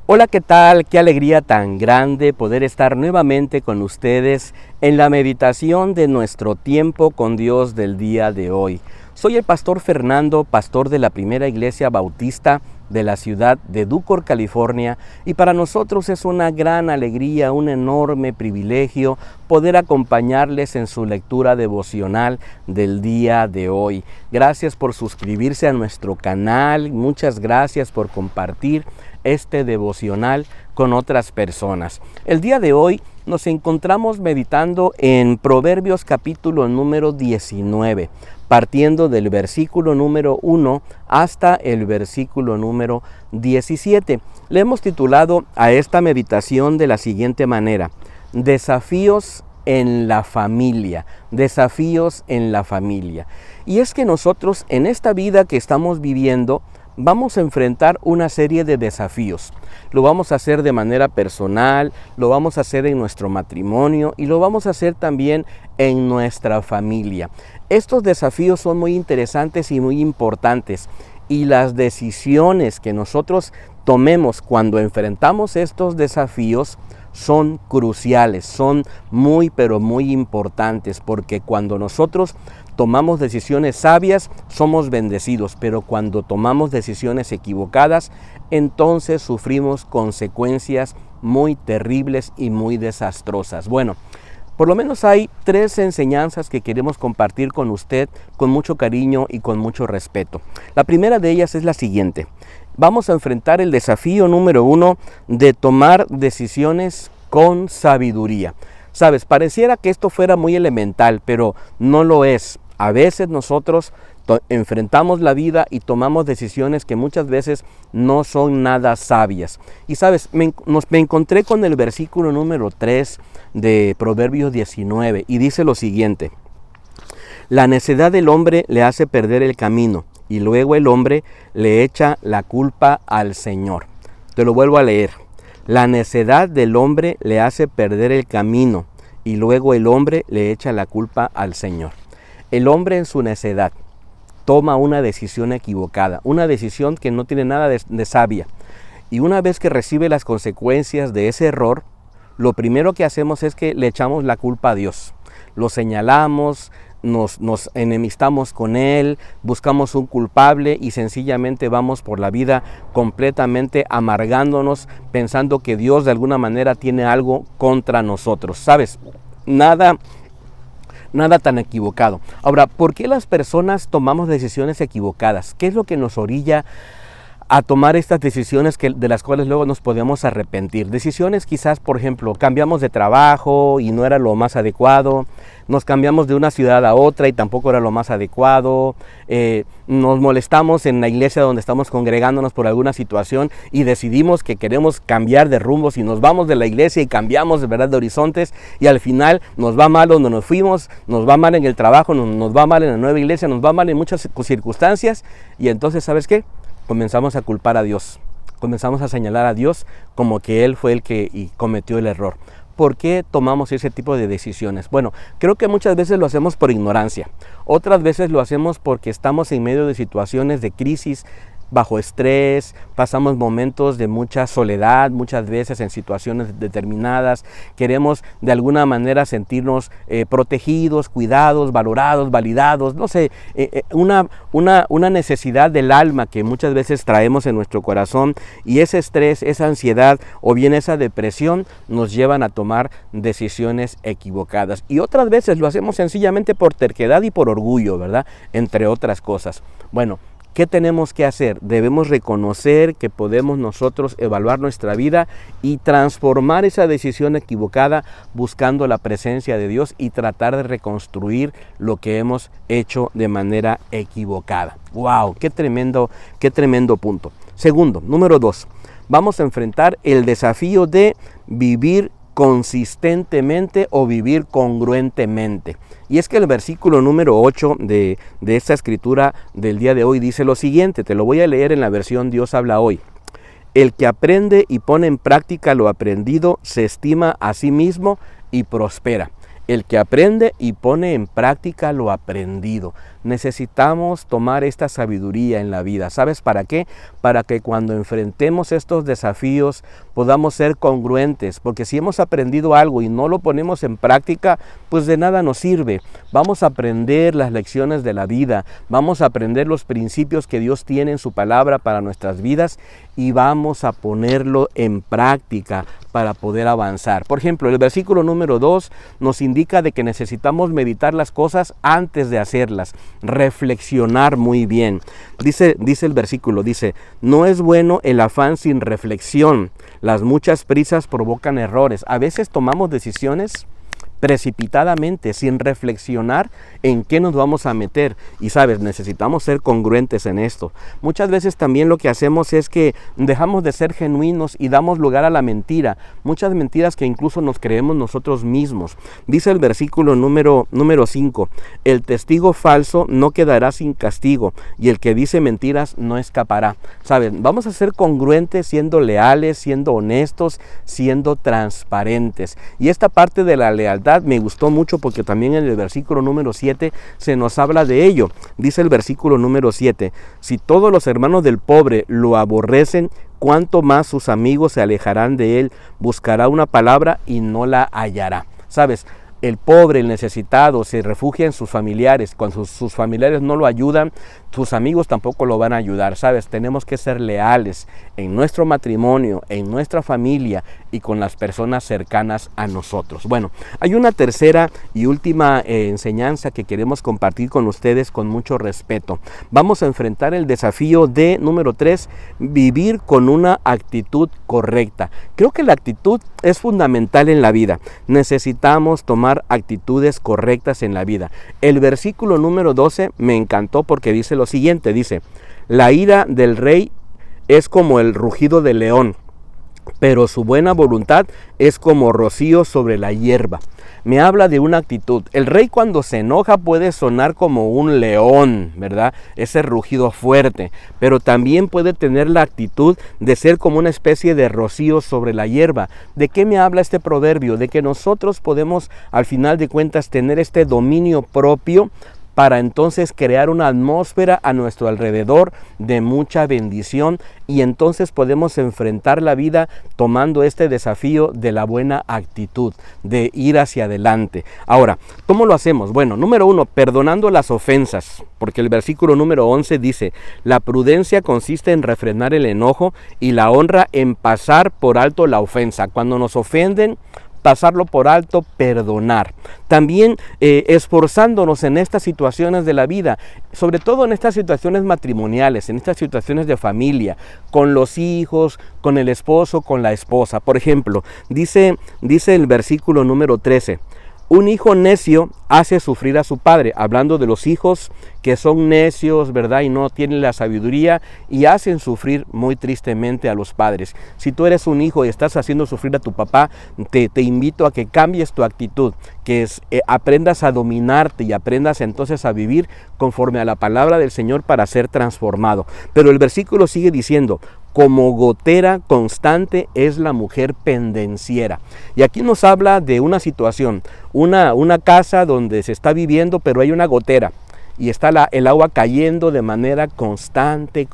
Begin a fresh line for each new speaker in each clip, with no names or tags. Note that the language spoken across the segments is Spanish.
Hola, ¿qué tal? Qué alegría tan grande poder estar nuevamente con ustedes en la meditación de nuestro tiempo con Dios del día de hoy. Soy el pastor Fernando, pastor de la Primera Iglesia Bautista de la ciudad de Ducor, California, y para nosotros es una gran alegría, un enorme privilegio poder acompañarles en su lectura devocional del día de hoy. Gracias por suscribirse a nuestro canal, muchas gracias por compartir este devocional con otras personas. El día de hoy nos encontramos meditando en Proverbios capítulo número 19, partiendo del versículo número 1 hasta el versículo número 17. Le hemos titulado a esta meditación de la siguiente manera: Desafíos en la familia, desafíos en la familia. Y es que nosotros en esta vida que estamos viviendo vamos a enfrentar una serie de desafíos. Lo vamos a hacer de manera personal, lo vamos a hacer en nuestro matrimonio y lo vamos a hacer también en nuestra familia. Estos desafíos son muy interesantes y muy importantes, y las decisiones que nosotros tomemos cuando enfrentamos estos desafíos son cruciales, son muy pero muy importantes, porque cuando nosotros tomamos decisiones sabias somos bendecidos, pero cuando tomamos decisiones equivocadas, entonces sufrimos consecuencias muy terribles y muy desastrosas. Bueno, por lo menos hay 3 enseñanzas que queremos compartir con usted con mucho cariño y con mucho respeto. La primera de ellas es la siguiente: vamos a enfrentar el desafío número 1 de tomar decisiones con sabiduría. Sabes, pareciera que esto fuera muy elemental, pero no lo es. A veces nosotros enfrentamos la vida y tomamos decisiones que muchas veces no son nada sabias. Y sabes, me encontré con el versículo número 3 de Proverbios 19 y dice lo siguiente: la necedad del hombre le hace perder el camino, y luego el hombre le echa la culpa al Señor. Te lo vuelvo a leer. La necedad del hombre le hace perder el camino, y luego el hombre le echa la culpa al Señor. El hombre en su necedad toma una decisión equivocada, una decisión que no tiene nada de sabia. Y una vez que recibe las consecuencias de ese error, lo primero que hacemos es que le echamos la culpa a Dios. Lo señalamos, nos enemistamos con Él, buscamos un culpable y sencillamente vamos por la vida completamente amargándonos, pensando que Dios de alguna manera tiene algo contra nosotros. ¿Sabes? Nada tan equivocado. Ahora, ¿por qué las personas tomamos decisiones equivocadas? ¿Qué es lo que nos orilla a tomar estas decisiones de las cuales luego nos podemos arrepentir? Decisiones quizás, por ejemplo, cambiamos de trabajo y no era lo más adecuado, nos cambiamos de una ciudad a otra y tampoco era lo más adecuado, nos molestamos en la iglesia donde estamos congregándonos por alguna situación y decidimos que queremos cambiar de rumbos y nos vamos de la iglesia y cambiamos de verdad de horizontes, y al final nos va mal donde nos fuimos, nos va mal en el trabajo, nos va mal en la nueva iglesia, nos va mal en muchas circunstancias, y entonces, ¿sabes qué? Comenzamos a culpar a Dios, comenzamos a señalar a Dios como que Él fue el que cometió el error. ¿Por qué tomamos ese tipo de decisiones? Bueno, creo que muchas veces lo hacemos por ignorancia, otras veces lo hacemos porque estamos en medio de situaciones de crisis, bajo estrés, pasamos momentos de mucha soledad, muchas veces en situaciones determinadas, queremos de alguna manera sentirnos protegidos, cuidados, valorados, validados, no sé, una necesidad del alma que muchas veces traemos en nuestro corazón, y ese estrés, esa ansiedad o bien esa depresión nos llevan a tomar decisiones equivocadas. Y otras veces lo hacemos sencillamente por terquedad y por orgullo, ¿verdad? Entre otras cosas. Bueno, ¿qué tenemos que hacer? Debemos reconocer que podemos nosotros evaluar nuestra vida y transformar esa decisión equivocada buscando la presencia de Dios y tratar de reconstruir lo que hemos hecho de manera equivocada. ¡Wow! ¡Qué tremendo punto! Segundo, número 2, vamos a enfrentar el desafío de vivir consistentemente o vivir congruentemente. Y es que el versículo número 8 de esta escritura del día de hoy dice lo siguiente, te lo voy a leer en la versión Dios habla hoy. El que aprende y pone en práctica lo aprendido se estima a sí mismo y prospera. el que aprende y pone en práctica lo aprendido. Necesitamos tomar esta sabiduría en la vida. ¿Sabes para qué? Para que cuando enfrentemos estos desafíos podamos ser congruentes, porque si hemos aprendido algo y no lo ponemos en práctica, pues de nada nos sirve. Vamos a aprender las lecciones de la vida, vamos a aprender los principios que Dios tiene en su palabra para nuestras vidas y vamos a ponerlo en práctica para poder avanzar. Por ejemplo, el versículo número 2 nos indica de que necesitamos meditar las cosas antes de hacerlas, reflexionar muy bien. Dice el versículo, no es bueno el afán sin reflexión, las muchas prisas provocan errores. A veces tomamos decisiones precipitadamente, sin reflexionar en qué nos vamos a meter. Y sabes, necesitamos ser congruentes en esto. Muchas veces también lo que hacemos es que dejamos de ser genuinos y damos lugar a la mentira. Muchas mentiras que incluso nos creemos nosotros mismos. Dice el versículo número 5, el testigo falso no quedará sin castigo y el que dice mentiras no escapará. Sabes, vamos a ser congruentes siendo leales, siendo honestos, siendo transparentes. Y esta parte de la lealtad me gustó mucho porque también en el versículo número 7 se nos habla de ello. Dice el versículo número 7, si todos los hermanos del pobre lo aborrecen, cuánto más sus amigos se alejarán de él, buscará una palabra y no la hallará. ¿Sabes? El pobre, el necesitado, se refugia en sus familiares. Cuando sus familiares no lo ayudan, sus amigos tampoco lo van a ayudar. ¿Sabes? Tenemos que ser leales en nuestro matrimonio, en nuestra familia y con las personas cercanas a nosotros. Bueno, hay una tercera y última enseñanza que queremos compartir con ustedes con mucho respeto. Vamos a enfrentar el desafío de número 3, vivir con una actitud correcta. Creo que la actitud es fundamental en la vida. Necesitamos tomar actitudes correctas en la vida. El versículo número 12 me encantó porque dice lo siguiente, dice, la ira del rey es como el rugido del león, pero su buena voluntad es como rocío sobre la hierba. Me habla de una actitud. El rey cuando se enoja puede sonar como un león, ¿verdad? Ese rugido fuerte, pero también puede tener la actitud de ser como una especie de rocío sobre la hierba. ¿De qué me habla este proverbio? De que nosotros podemos, al final de cuentas, tener este dominio propio para entonces crear una atmósfera a nuestro alrededor de mucha bendición y entonces podemos enfrentar la vida tomando este desafío de la buena actitud, de ir hacia adelante. Ahora, ¿cómo lo hacemos? Bueno, número 1, perdonando las ofensas, porque el versículo número 11 dice, la prudencia consiste en refrenar el enojo y la honra en pasar por alto la ofensa. Cuando nos ofenden, pasarlo por alto, perdonar. También esforzándonos en estas situaciones de la vida, sobre todo en estas situaciones matrimoniales, en estas situaciones de familia, con los hijos, con el esposo, con la esposa. Por ejemplo, dice el versículo número 13, un hijo necio hace sufrir a su padre, hablando de los hijos que son necios, ¿verdad? Y no tienen la sabiduría y hacen sufrir muy tristemente a los padres. Si tú eres un hijo y estás haciendo sufrir a tu papá, te invito a que cambies tu actitud, que aprendas a dominarte y aprendas entonces a vivir conforme a la palabra del Señor para ser transformado. Pero el versículo sigue diciendo, como gotera constante es la mujer pendenciera. Y aquí nos habla de una situación, una casa donde se está viviendo, pero hay una gotera. Y está el agua cayendo de manera constante.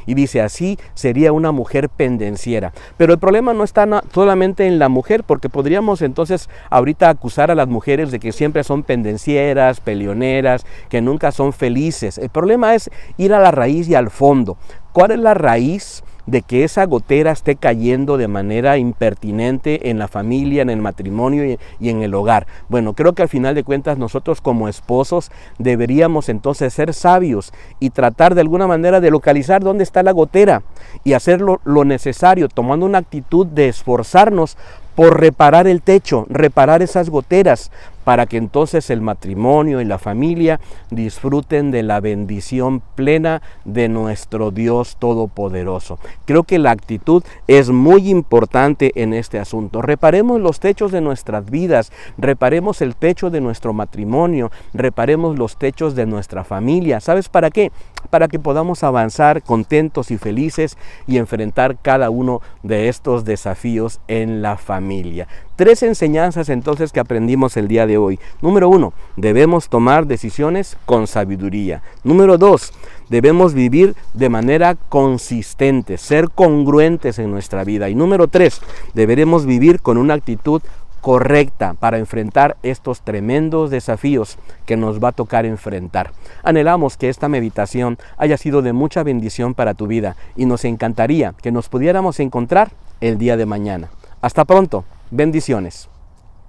Y dice, así sería una mujer pendenciera. Pero el problema no está solamente en la mujer, porque podríamos entonces ahorita acusar a las mujeres de que siempre son pendencieras, peleoneras, que nunca son felices. El problema es ir a la raíz y al fondo. ¿Cuál es la raíz de que esa gotera esté cayendo de manera impertinente en la familia, en el matrimonio y en el hogar? Bueno, creo que al final de cuentas nosotros como esposos deberíamos entonces ser sabios y tratar de alguna manera de localizar dónde está la gotera y hacer lo necesario, tomando una actitud de esforzarnos por reparar el techo, reparar esas goteras, para que entonces el matrimonio y la familia disfruten de la bendición plena de nuestro Dios Todopoderoso. Creo que la actitud es muy importante en este asunto. Reparemos los techos de nuestras vidas, reparemos el techo de nuestro matrimonio, reparemos los techos de nuestra familia. ¿Sabes para qué? para que podamos avanzar contentos y felices y enfrentar cada uno de estos desafíos en la familia. 3 enseñanzas entonces que aprendimos el día de hoy. Número 1, debemos tomar decisiones con sabiduría. Número 2, debemos vivir de manera consistente, ser congruentes en nuestra vida. Y número 3, deberemos vivir con una actitud correcta para enfrentar estos tremendos desafíos que nos va a tocar enfrentar. Anhelamos que esta meditación haya sido de mucha bendición para tu vida y nos encantaría que nos pudiéramos encontrar el día de mañana. Hasta pronto. Bendiciones.